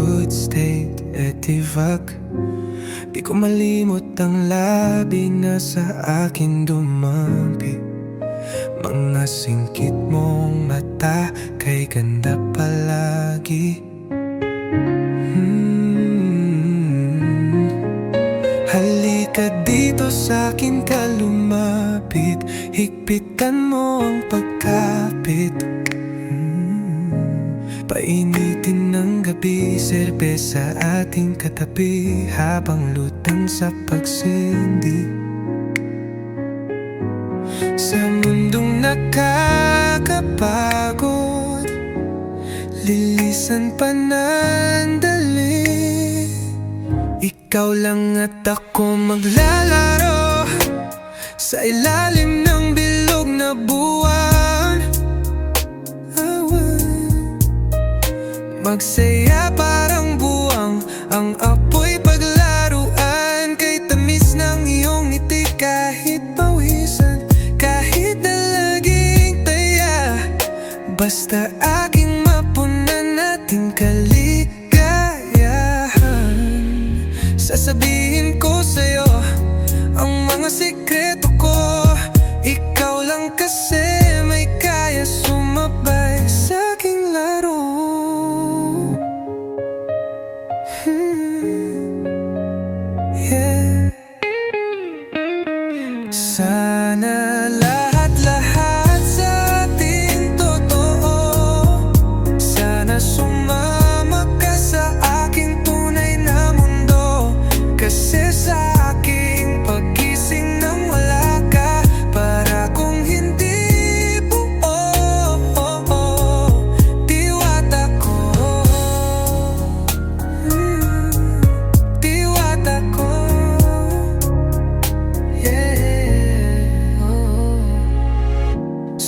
good state etivak. Di ko malimot ang labi na sa akin dumampi. Mga singkit mong mata, kay ganda palagi. Halika dito sa'kin ka lumapit, higpitan mo ang pagkapit. Painitin ng gabi, serbesa ating katabi, habang lutang sa pagsindi. Sa mundong nakakapagod, lilisan pa ng dali. Ikaw lang at ako maglalaro sa ilalim ng bilog na buwan. Magsaya parang buwang ang apoy paglaruan. Kay tamis ng iyong ngiti, kahit pawisan, kahit na laging taya, basta aking mapunan nating kaligayahan. Sasabihin ko sa'yo ang mga sikreto ko. Ikaw lang kasi may kaya sumabay sa aking laro. Sana lahat-lahat sa atin totoo. Sana sumama ka sa aking tunay na mundo. Kasi sa aking paggising nang wala ka, para kung hindi buo diwata ko. Diwata ko.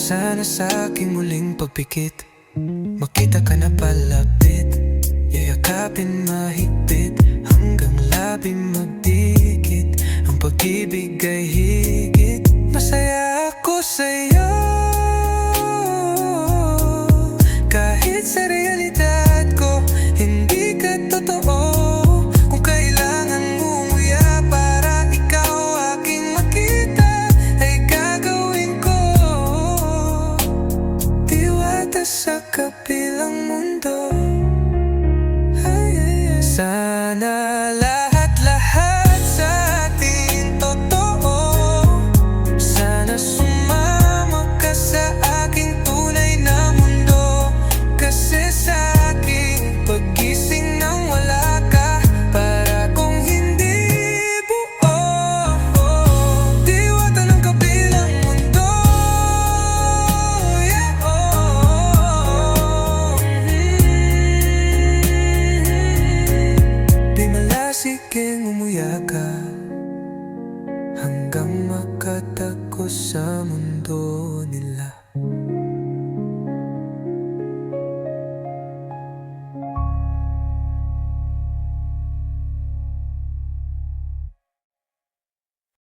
Sana sa aking muling pagpikit, makita ka na palapit, yayakapin mahigpit, hanggang labi magdikit. Ang pag-ibig ay higit, masaya ako sa'yo. Kahit sa realidad ko hindi ka totoo. Kung kailangan umuya para ikaw aking makita, ay gagawin ko. Sa kabilang mundo, sana lahat-lahat sa atin totoo. Sana sumama ka sa aking tunay na mundo. Kasi sa aking paggising nang wala ka, para kung hindi buo diwata ng kabilang mundo. Sige, umuya ka hanggang makatagos sa mundo nila.